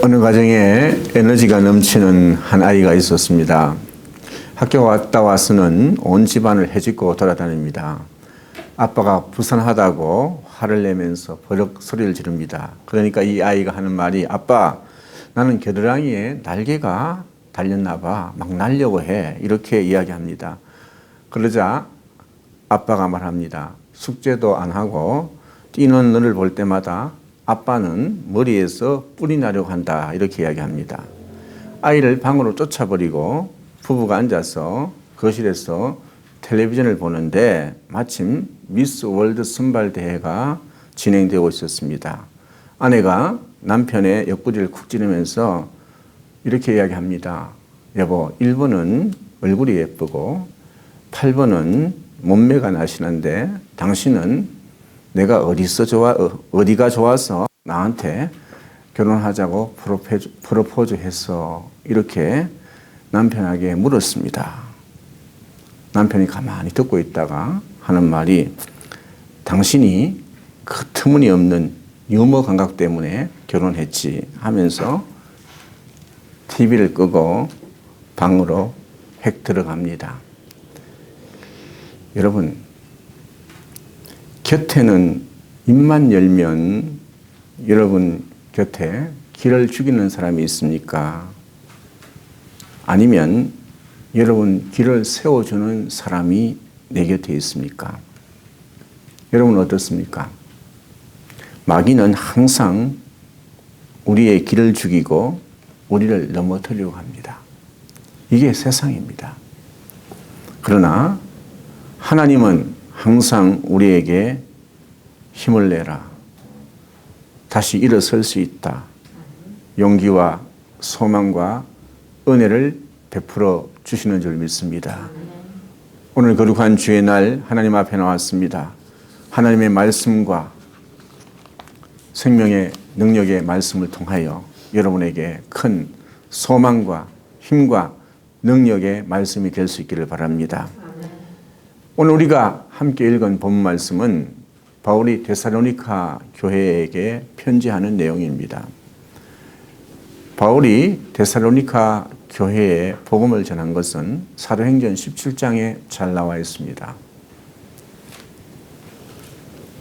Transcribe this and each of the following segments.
어느 가정에 에너지가 넘치는 한 아이가 있었습니다. 학교 갔다 와서는 온 집안을 헤집고 돌아다닙니다. 아빠가 불쌍하다고 화를 내면서 버럭 소리를 지릅니다. 그러니까 이 아이가 하는 말이, 아빠, 나는 겨드랑이에 날개가 달렸나 봐. 막 날려고 해. 이렇게 이야기합니다. 그러자 아빠가 말합니다. 숙제도 안 하고 뛰는 너를 볼 때마다 아빠는 머리에서 뿔이 나려고 한다. 이렇게 이야기합니다. 아이를 방으로 쫓아버리고 부부가 앉아서 거실에서 텔레비전을 보는데 마침 미스 월드 선발 대회가 진행되고 있었습니다. 아내가 남편의 옆구리를 쿡 찌르면서 이렇게 이야기합니다. 여보, 1번은 얼굴이 예쁘고 8번은 몸매가 날씬한데 당신은 내가 어디가 좋아서 나한테 결혼하자고 프로포즈 했어. 이렇게 남편에게 물었습니다. 남편이 가만히 듣고 있다가 하는 말이, 당신이 그 터무니없는 유머 감각 때문에 결혼했지 하면서 TV를 끄고 방으로 획 들어갑니다. 여러분, 곁에는 입만 열면 여러분 곁에 길을 죽이는 사람이 있습니까? 아니면 여러분 길을 세워주는 사람이 내 곁에 있습니까? 여러분 어떻습니까? 마귀는 항상 우리의 길을 죽이고 우리를 넘어뜨리려고 합니다. 이게 세상입니다. 그러나 하나님은 항상 우리에게 힘을 내라. 다시 일어설 수 있다. 용기와 소망과 은혜를 베풀어 주시는 줄 믿습니다. 오늘 거룩한 주의 날 하나님 앞에 나왔습니다. 하나님의 말씀과 생명의 능력의 말씀을 통하여 여러분에게 큰 소망과 힘과 능력의 말씀이 될 수 있기를 바랍니다. 오늘 우리가 함께 읽은 본 말씀은 바울이 데살로니가 교회에게 편지하는 내용입니다. 바울이 데살로니가 교회에 복음을 전한 것은 사도행전 17장에 잘 나와 있습니다.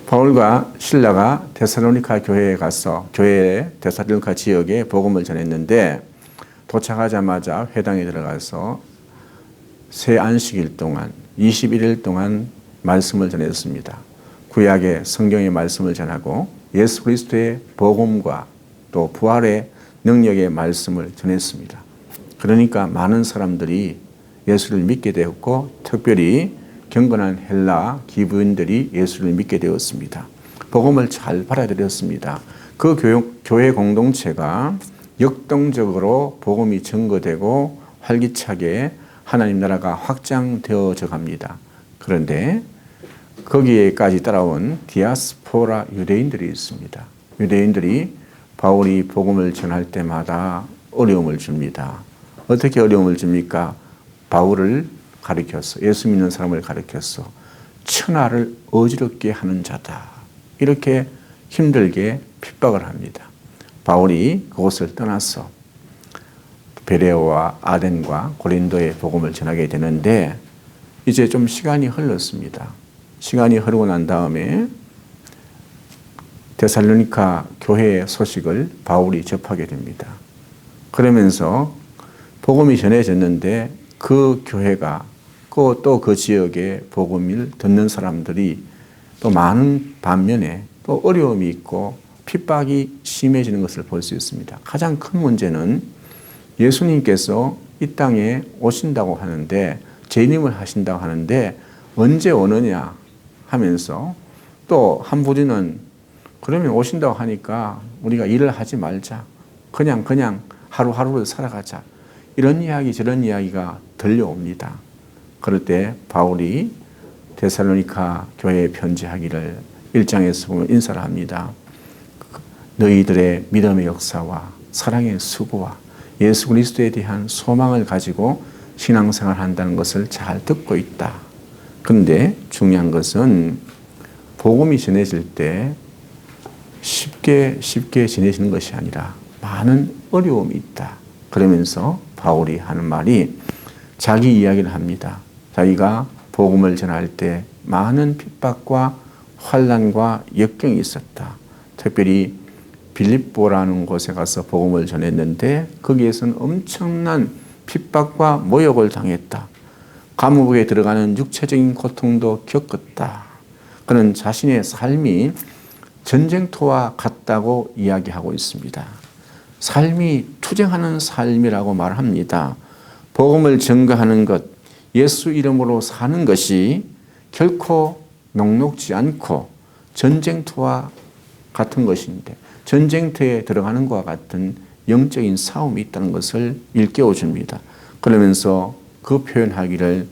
바울과 실라가 데살로니가 교회에 가서 데살로니가 지역에 복음을 전했는데, 도착하자마자 회당에 들어가서 새 안식일 동안 21일 동안 말씀을 전했습니다. 구약의 성경의 말씀을 전하고 예수 그리스도의 복음과 또 부활의 능력의 말씀을 전했습니다. 그러니까 많은 사람들이 예수를 믿게 되었고, 특별히 경건한 헬라 기부인들이 예수를 믿게 되었습니다. 복음을 잘 받아들였습니다. 그 교회 공동체가 역동적으로 복음이 증거되고 활기차게 하나님 나라가 확장되어져 갑니다. 그런데 거기에까지 따라온 디아스포라 유대인들이 있습니다. 유대인들이 바울이 복음을 전할 때마다 어려움을 줍니다. 어떻게 어려움을 줍니까? 바울을 가리켰어. 예수 믿는 사람을 가리켰어. 천하를 어지럽게 하는 자다. 이렇게 힘들게 핍박을 합니다. 바울이 그곳을 떠나서 베레아와 아덴과 고린도의 복음을 전하게 되는데, 이제 좀 시간이 흘렀습니다. 시간이 흐르고 난 다음에 데살로니가 교회의 소식을 바울이 접하게 됩니다. 그러면서 복음이 전해졌는데 그 교회가 또 그 지역의 복음을 듣는 사람들이 또 많은 반면에 또 어려움이 있고 핍박이 심해지는 것을 볼 수 있습니다. 가장 큰 문제는 예수님께서 이 땅에 오신다고 하는데, 재림을 하신다고 하는데 언제 오느냐 하면서, 또 한 부류는 그러면 오신다고 하니까 우리가 일을 하지 말자. 그냥 하루하루를 살아가자. 이런 이야기 저런 이야기가 들려옵니다. 그럴 때 바울이 데살로니가 교회에 편지하기를 1장에서 보면 인사를 합니다. 너희들의 믿음의 역사와 사랑의 수고와 예수 그리스도에 대한 소망을 가지고 신앙생활을 한다는 것을 잘 듣고 있다. 그런데 중요한 것은 복음이 전해질 때 쉽게 지내시는 것이 아니라 많은 어려움이 있다. 그러면서 바울이 하는 말이 자기 이야기를 합니다. 자기가 복음을 전할 때 많은 핍박과 환난과 역경이 있었다. 특별히 빌립보라는 곳에 가서 복음을 전했는데 거기에서는 엄청난 핍박과 모욕을 당했다. 감옥에 들어가는 육체적인 고통도 겪었다. 그는 자신의 삶이 전쟁터와 같다고 이야기하고 있습니다. 삶이 투쟁하는 삶이라고 말합니다. 복음을 전가하는 것, 예수 이름으로 사는 것이 결코 녹록지 않고 전쟁터와 같은 것인데 전쟁터에 들어가는 것과 같은 영적인 싸움이 있다는 것을 일깨워 줍니다. 그러면서 그 표현하기를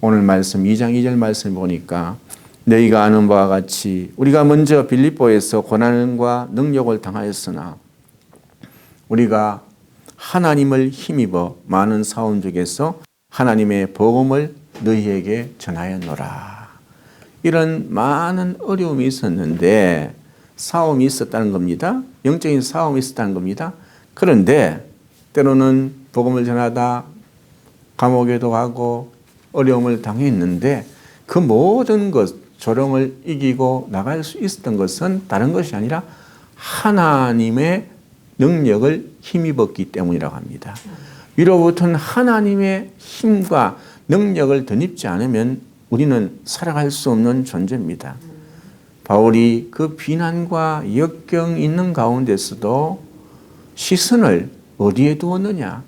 오늘 말씀 2장 2절 말씀 보니까 너희가 아는 바와 같이 우리가 먼저 빌립보에서 고난과 능력을 당하였으나 우리가 하나님을 힘입어 많은 싸움 중에서 하나님의 복음을 너희에게 전하였노라. 이런 많은 어려움이 있었는데 싸움이 있었다는 겁니다. 영적인 싸움이 있었다는 겁니다. 그런데 때로는 복음을 전하다 감옥에도 가고 어려움을 당했는데 그 모든 것, 조롱을 이기고 나갈 수 있었던 것은 다른 것이 아니라 하나님의 능력을 힘입었기 때문이라고 합니다. 위로부터는 하나님의 힘과 능력을 덧입지 않으면 우리는 살아갈 수 없는 존재입니다. 바울이 그 비난과 역경이 있는 가운데서도 시선을 어디에 두었느냐?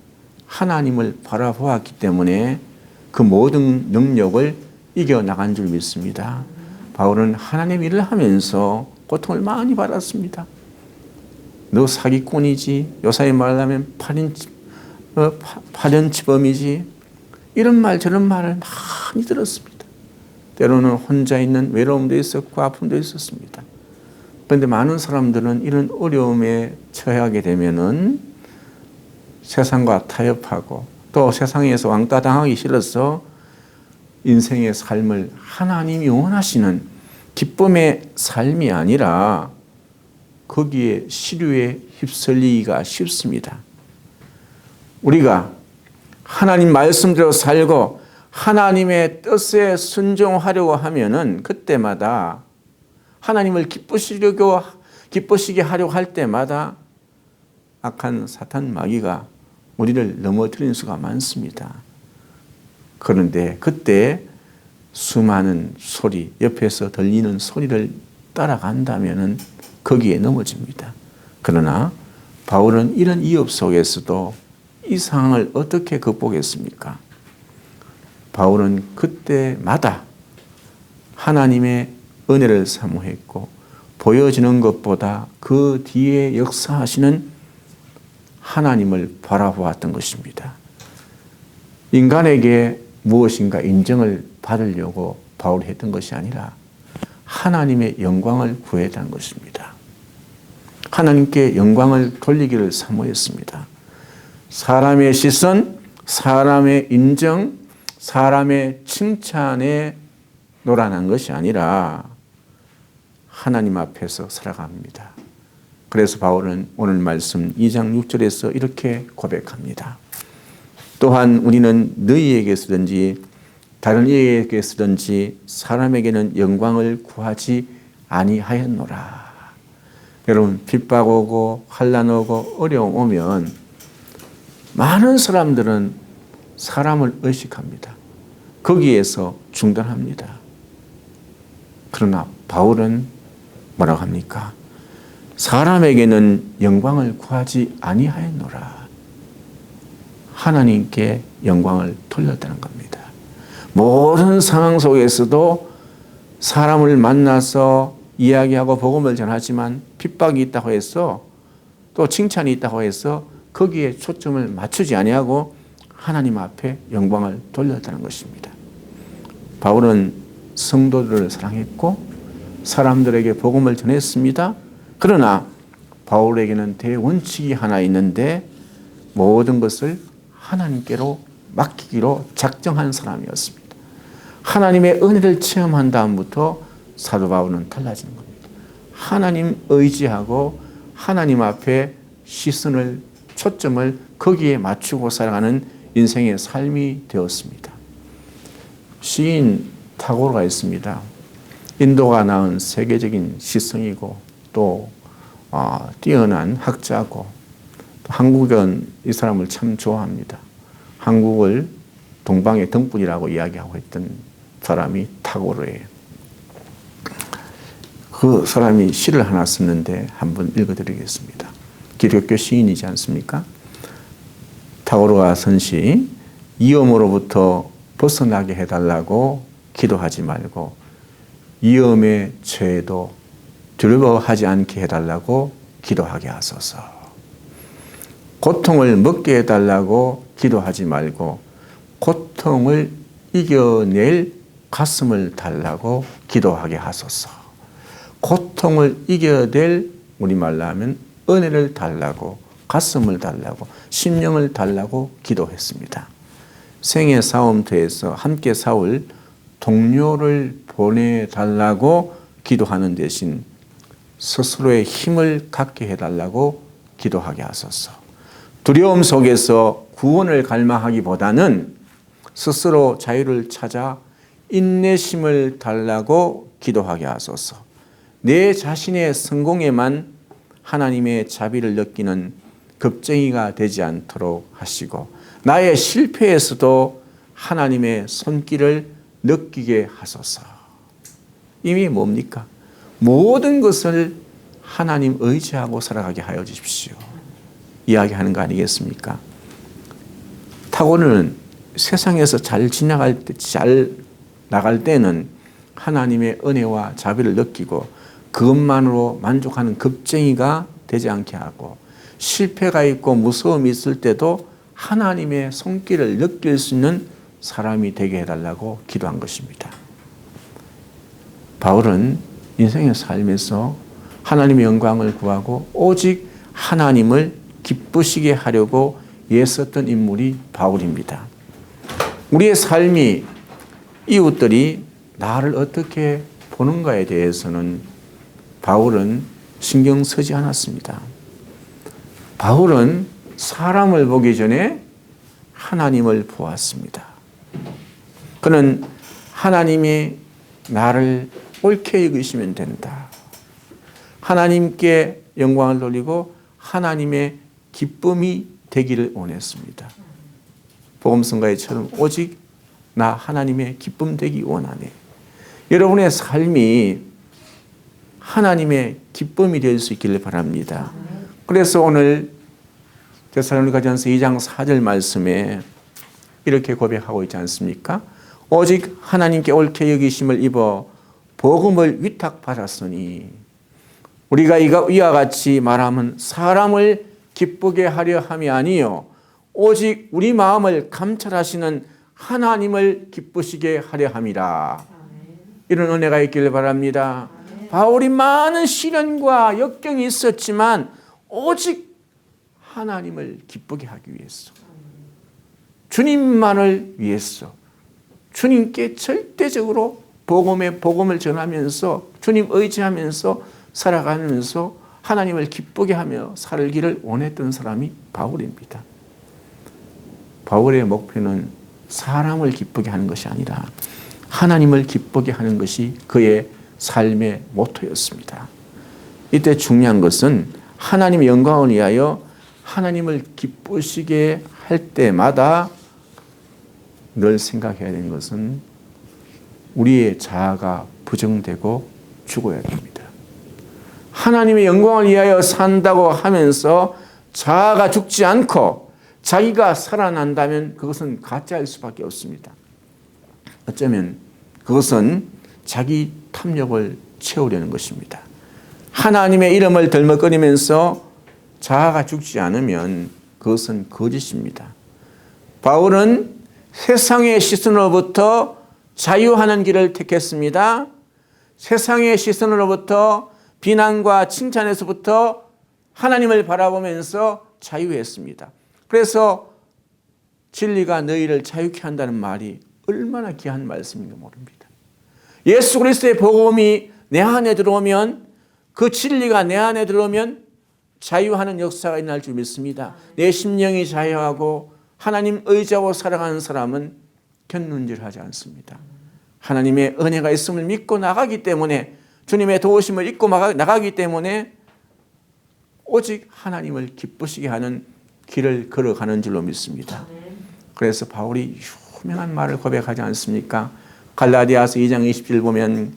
하나님을 바라보았기 때문에 그 모든 능력을 이겨나간 줄 믿습니다. 바울은 하나님 일을 하면서 고통을 많이 받았습니다. 너 사기꾼이지, 요사이 말하면 파련치범이지, 이런 말 저런 말을 많이 들었습니다. 때로는 혼자 있는 외로움도 있었고 아픔도 있었습니다. 그런데 많은 사람들은 이런 어려움에 처하게 되면은 세상과 타협하고 또 세상에서 왕따 당하기 싫어서 인생의 삶을 하나님이 원하시는 기쁨의 삶이 아니라 거기에 시류에 휩쓸리기가 쉽습니다. 우리가 하나님 말씀대로 살고 하나님의 뜻에 순종하려고 하면은 그때마다 하나님을 기쁘시게 하려고 할 때마다 악한 사탄 마귀가 우리를 넘어뜨리는 수가 많습니다. 그런데 그때 수많은 소리, 옆에서 들리는 소리를 따라간다면은 거기에 넘어집니다. 그러나 바울은 이런 위협 속에서도 이 상황을 어떻게 극복했습니까? 바울은 그때마다 하나님의 은혜를 사모했고 보여지는 것보다 그 뒤에 역사하시는 하나님을 바라보았던 것입니다. 인간에게 무엇인가 인정을 받으려고 바울이 했던 것이 아니라 하나님의 영광을 구했다는 것입니다. 하나님께 영광을 돌리기를 사모했습니다. 사람의 시선, 사람의 인정, 사람의 칭찬에 노란한 것이 아니라 하나님 앞에서 살아갑니다. 그래서 바울은 오늘 말씀 2장 6절에서 이렇게 고백합니다. 또한 우리는 너희에게서든지 다른 이에게서든지 사람에게는 영광을 구하지 아니하였노라. 여러분, 핍박 오고 환난 오고 어려움 오면 많은 사람들은 사람을 의식합니다. 거기에서 중단합니다. 그러나 바울은 뭐라고 합니까? 사람에게는 영광을 구하지 아니하였노라. 하나님께 영광을 돌렸다는 겁니다. 모든 상황 속에서도 사람을 만나서 이야기하고 복음을 전하지만 핍박이 있다고 해서 또 칭찬이 있다고 해서 거기에 초점을 맞추지 아니하고 하나님 앞에 영광을 돌렸다는 것입니다. 바울은 성도들을 사랑했고 사람들에게 복음을 전했습니다. 그러나 바울에게는 대원칙이 하나 있는데 모든 것을 하나님께로 맡기기로 작정한 사람이었습니다. 하나님의 은혜를 체험한 다음부터 사도 바울은 달라지는 겁니다. 하나님 의지하고 하나님 앞에 시선을, 초점을 거기에 맞추고 살아가는 인생의 삶이 되었습니다. 시인 타고르가 있습니다. 인도가 낳은 세계적인 시성이고 또 뛰어난 학자고, 또 한국은 이 사람을 참 좋아합니다. 한국을 동방의 등불이라고 이야기하고 있던 사람이 타고르예요. 그 사람이 시를 하나 썼는데 한번 읽어드리겠습니다. 기독교 시인이지 않습니까? 타고르가 쓴 시, 위험으로부터 벗어나게 해달라고 기도하지 말고 위험에 처해도 두려워하지 않게 해달라고 기도하게 하소서. 고통을 먹게 해달라고 기도하지 말고 고통을 이겨낼 가슴을 달라고 기도하게 하소서. 고통을 이겨낼, 우리말로 하면 은혜를 달라고, 가슴을 달라고, 심령을 달라고 기도했습니다. 생의 싸움터에서 함께 싸울 동료를 보내달라고 기도하는 대신 스스로의 힘을 갖게 해달라고 기도하게 하소서. 두려움 속에서 구원을 갈망하기보다는 스스로 자유를 찾아 인내심을 달라고 기도하게 하소서. 내 자신의 성공에만 하나님의 자비를 느끼는 겁쟁이가 되지 않도록 하시고, 나의 실패에서도 하나님의 손길을 느끼게 하소서. 이미 뭡니까? 모든 것을 하나님 의지하고 살아가게 하여 주십시오. 이야기하는 거 아니겠습니까? 타고르는 세상에서 잘 지나갈 때, 잘 나갈 때는 하나님의 은혜와 자비를 느끼고 그것만으로 만족하는 겁쟁이가 되지 않게 하고, 실패가 있고 무서움이 있을 때도 하나님의 손길을 느낄 수 있는 사람이 되게 해달라고 기도한 것입니다. 바울은 인생의 삶에서 하나님의 영광을 구하고 오직 하나님을 기쁘시게 하려고 애썼던 인물이 바울입니다. 우리의 삶이, 이웃들이 나를 어떻게 보는가에 대해서는 바울은 신경 쓰지 않았습니다. 바울은 사람을 보기 전에 하나님을 보았습니다. 그는 하나님이 나를 옳게 여기시면 된다. 하나님께 영광을 돌리고 하나님의 기쁨이 되기를 원했습니다. 복음성가에처럼 오직 나 하나님의 기쁨 되기 원하네. 여러분의 삶이 하나님의 기쁨이 될 수 있기를 바랍니다. 그래서 오늘 데살로니가전서 2장 4절 말씀에 이렇게 고백하고 있지 않습니까? 오직 하나님께 옳게 여기심을 입어 복음을 위탁받았으니, 우리가 이와 같이 말하면 사람을 기쁘게 하려 함이 아니요 오직 우리 마음을 감찰하시는 하나님을 기쁘시게 하려 함이라. 이런 은혜가 있기를 바랍니다. 바울이 많은 시련과 역경이 있었지만 오직 하나님을 기쁘게 하기 위해서, 주님만을 위해서, 주님께 절대적으로 복음을 전하면서 주님 의지하면서 살아가면서 하나님을 기쁘게 하며 살기를 원했던 사람이 바울입니다. 바울의 목표는 사람을 기쁘게 하는 것이 아니라 하나님을 기쁘게 하는 것이 그의 삶의 모토였습니다. 이때 중요한 것은 하나님의 영광을 위하여 하나님을 기쁘시게 할 때마다 늘 생각해야 되는 것은 우리의 자아가 부정되고 죽어야 됩니다. 하나님의 영광을 위하여 산다고 하면서 자아가 죽지 않고 자기가 살아난다면 그것은 가짜일 수밖에 없습니다. 어쩌면 그것은 자기 탐욕을 채우려는 것입니다. 하나님의 이름을 덜먹거리면서 자아가 죽지 않으면 그것은 거짓입니다. 바울은 세상의 시선으로부터 자유하는 길을 택했습니다. 세상의 시선으로부터 비난과 칭찬에서부터 하나님을 바라보면서 자유했습니다. 그래서 진리가 너희를 자유케 한다는 말이 얼마나 귀한 말씀인가 모릅니다. 예수 그리스도의 복음이 내 안에 들어오면, 그 진리가 내 안에 들어오면 자유하는 역사가 일어날 줄 믿습니다. 내 심령이 자유하고 하나님 의지하고 살아가는 사람은 견눈질하지 않습니다. 하나님의 은혜가 있음을 믿고 나가기 때문에, 주님의 도우심을 잊고 나가기 때문에 오직 하나님을 기쁘시게 하는 길을 걸어가는 줄로 믿습니다. 그래서 바울이 유명한 말을 고백하지 않습니까? 갈라디아서 2장 20절 보면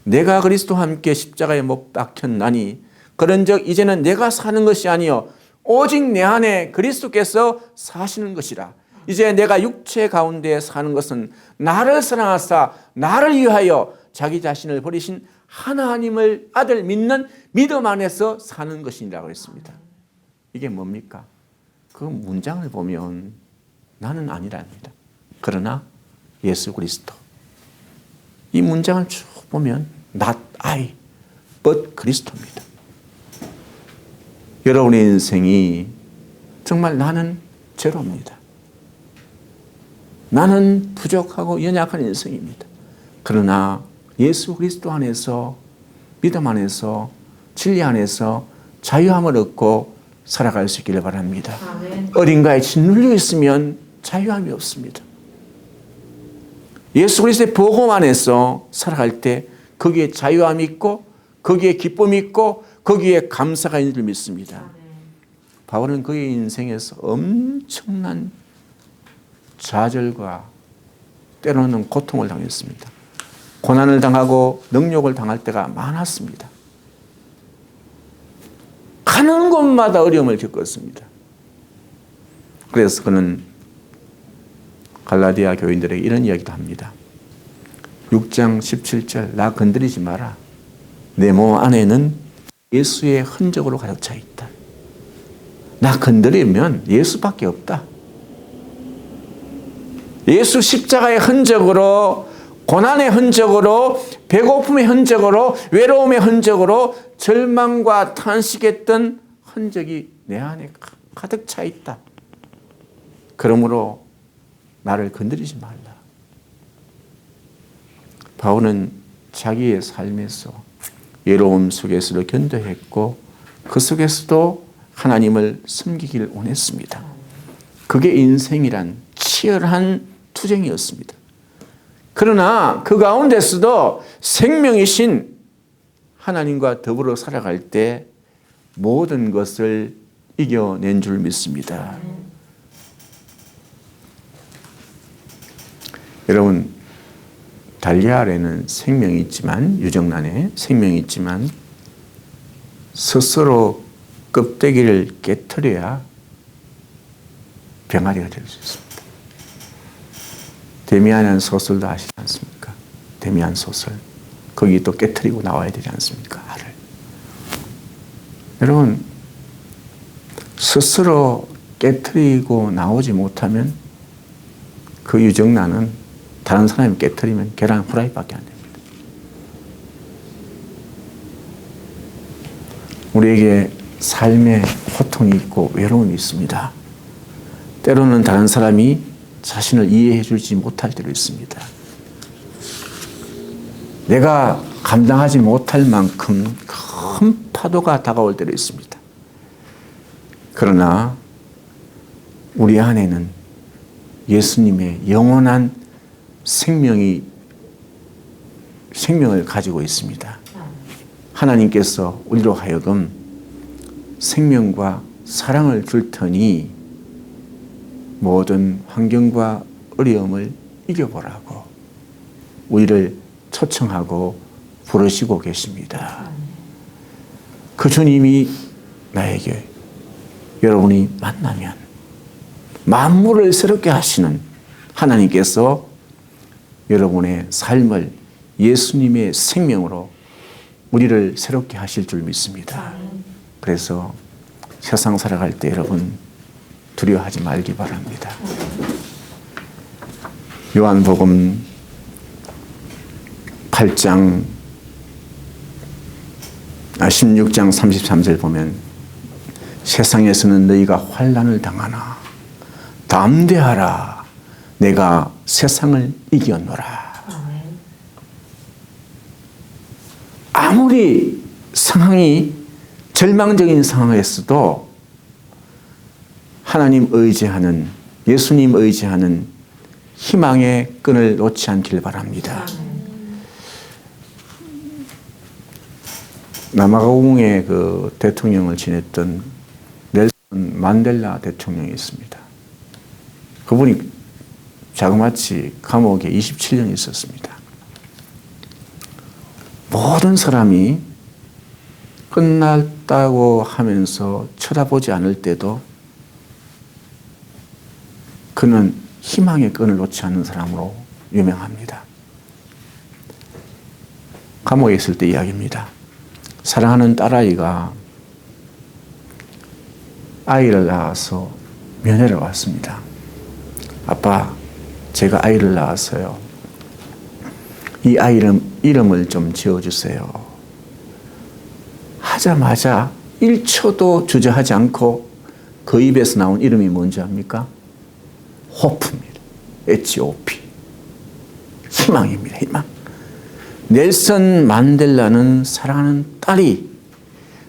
내가 그리스도와 함께 십자가에 못 박혔나니 그런즉 이제는 내가 사는 것이 아니요 오직 내 안에 그리스도께서 사시는 것이라. 이제 내가 육체 가운데 사는 것은 나를 사랑하사 나를 위하여 자기 자신을 버리신 하나님을 아들 믿는 믿음 안에서 사는 것이라고 그랬습니다. 이게 뭡니까? 그 문장을 보면 나는 아니랍니다. 그러나 예수 그리스도. 이 문장을 쭉 보면 not I, but 그리스도입니다. 여러분의 인생이 정말 나는 제로입니다. 나는 부족하고 연약한 인생입니다. 그러나 예수 그리스도 안에서, 믿음 안에서, 진리 안에서 자유함을 얻고 살아갈 수 있기를 바랍니다. 아멘. 어딘가에 짓눌려 있으면 자유함이 없습니다. 예수 그리스도의 복음 안에서 살아갈 때 거기에 자유함이 있고 거기에 기쁨이 있고 거기에 감사가 있는 줄 믿습니다. 아멘. 바울은 그의 인생에서 엄청난 좌절과 때로는 고통을 당했습니다. 고난을 당하고 능욕을 당할 때가 많았습니다. 가는 곳마다 어려움을 겪었습니다. 그래서 그는 갈라디아 교인들에게 이런 이야기도 합니다. 6장 17절 나 건드리지 마라. 내 몸 안에는 예수의 흔적으로 가득 차 있다. 나 건드리면 예수밖에 없다. 예수 십자가의 흔적으로, 고난의 흔적으로, 배고픔의 흔적으로, 외로움의 흔적으로 절망과 탄식했던 흔적이 내 안에 가득 차 있다. 그러므로 나를 건드리지 말라. 바울은 자기의 삶에서 외로움 속에서도 견뎌했고 그 속에서도 하나님을 섬기기를 원했습니다. 그게 인생이란 치열한 투쟁이었습니다. 그러나 그 가운데서도 생명이신 하나님과 더불어 살아갈 때 모든 것을 이겨낸 줄 믿습니다. 여러분, 달걀에는 생명이 있지만, 유정란에 생명이 있지만 스스로 껍데기를 깨트려야 병아리가 될 수 있습니다. 데미안이라는 소설도 아시지 않습니까? 데미안 소설. 거기 또 깨트리고 나와야 되지 않습니까? 알을. 여러분, 스스로 깨트리고 나오지 못하면 그 유정란은 다른 사람이 깨트리면 계란 후라이밖에 안 됩니다. 우리에게 삶에 고통이 있고 외로움이 있습니다. 때로는 다른 사람이 자신을 이해해 주지 못할 때도 있습니다. 내가 감당하지 못할 만큼 큰 파도가 다가올 때도 있습니다. 그러나 우리 안에는 예수님의 영원한 생명을 가지고 있습니다. 하나님께서 우리로 하여금 생명과 사랑을 줄 테니 모든 환경과 어려움을 이겨보라고 우리를 초청하고 부르시고 계십니다. 그 주님이 나에게 여러분이 만나면 만물을 새롭게 하시는 하나님께서 여러분의 삶을 예수님의 생명으로 우리를 새롭게 하실 줄 믿습니다. 그래서 세상 살아갈 때 여러분 두려워하지 말기 바랍니다. 요한복음 16장 33절 보면 세상에서는 너희가 환난을 당하나 담대하라 내가 세상을 이겼노라. 아무리 상황이 절망적인 상황에서도 하나님 의지하는, 예수님 의지하는 희망의 끈을 놓지 않길 바랍니다. 남아공의 그 대통령을 지냈던 넬슨 만델라 대통령이 있습니다. 그분이 자그마치 감옥에 27년 있었습니다. 모든 사람이 끝났다고 하면서 쳐다보지 않을 때도 그는 희망의 끈을 놓지 않는 사람으로 유명합니다. 감옥에 있을 때 이야기입니다. 사랑하는 딸아이가 아이를 낳아서 면회를 왔습니다. 아빠, 제가 아이를 낳았어요. 이 아이 이름을 좀 지어주세요. 하자마자 1초도 주저하지 않고 그 입에서 나온 이름이 뭔지 압니까? 호프입니다. HOP. 희망입니다. 희망. 넬슨 만델라는 사랑하는 딸이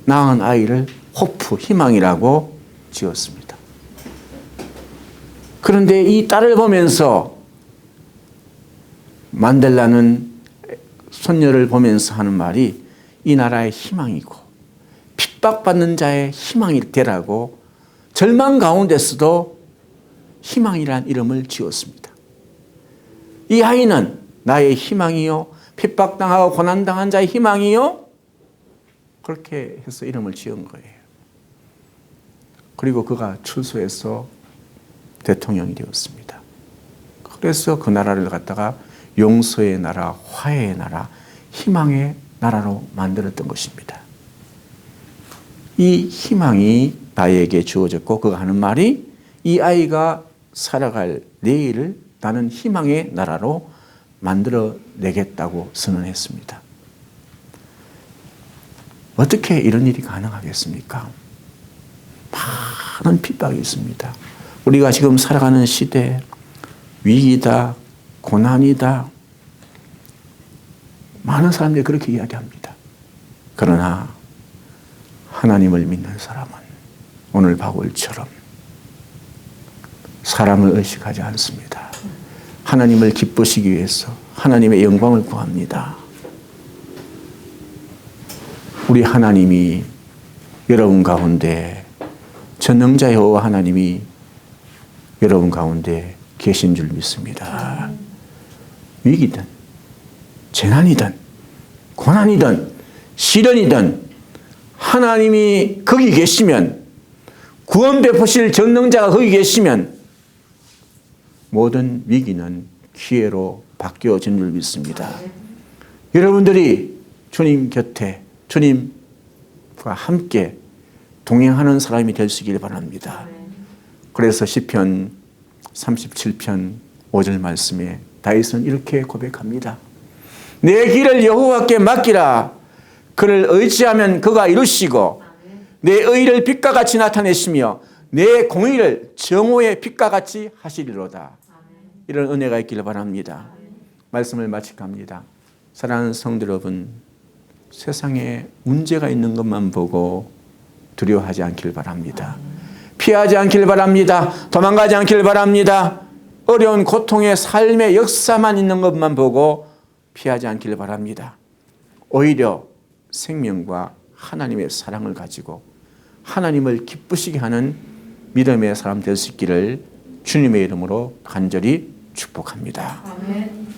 낳은 아이를 호프, 희망이라고 지었습니다. 그런데 이 딸을 보면서 만델라는 손녀를 보면서 하는 말이 이 나라의 희망이고 핍박받는 자의 희망이 되라고 절망 가운데서도 희망이란 이름을 지었습니다. 이 아이는 나의 희망이요, 핍박당하고 고난당한 자의 희망이요, 그렇게 해서 이름을 지은 거예요. 그리고 그가 출소해서 대통령이 되었습니다. 그래서 그 나라를 갖다가 용서의 나라, 화해의 나라, 희망의 나라로 만들었던 것입니다. 이 희망이 나에게 주어졌고 그가 하는 말이 이 아이가 살아갈 내일을 나는 희망의 나라로 만들어내겠다고 선언했습니다. 어떻게 이런 일이 가능하겠습니까? 많은 핍박이 있습니다. 우리가 지금 살아가는 시대, 위기다, 고난이다. 많은 사람들이 그렇게 이야기합니다. 그러나 하나님을 믿는 사람은 오늘 바울처럼 사람을 의식하지 않습니다. 하나님을 기쁘시기 위해서 하나님의 영광을 구합니다. 우리 하나님이 여러분 가운데, 전능자 여호와 하나님이 여러분 가운데 계신 줄 믿습니다. 위기든 재난이든 고난이든 시련이든 하나님이 거기 계시면, 구원 베푸실 전능자가 거기 계시면 모든 위기는 기회로 바뀌어진 줄 믿습니다. 여러분들이 주님 곁에 주님과 함께 동행하는 사람이 될 수 있기를 바랍니다. 그래서 시편 37편 5절 말씀에 다윗은 이렇게 고백합니다. 내 길을 여호와께 맡기라. 그를 의지하면 그가 이루시고 내 의를 빛과 같이 나타내시며 내 공의를 정오의 빛과 같이 하시리로다. 이런 은혜가 있기를 바랍니다. 말씀을 마치갑니다. 사랑하는 성도 여러분, 세상에 문제가 있는 것만 보고 두려워하지 않길 바랍니다. 피하지 않길 바랍니다. 도망가지 않길 바랍니다. 어려운 고통의 삶의 역사만 있는 것만 보고 피하지 않길 바랍니다. 오히려 생명과 하나님의 사랑을 가지고 하나님을 기쁘시게 하는 믿음의 사람 될 수 있기를 주님의 이름으로 간절히 축복합니다. 아멘.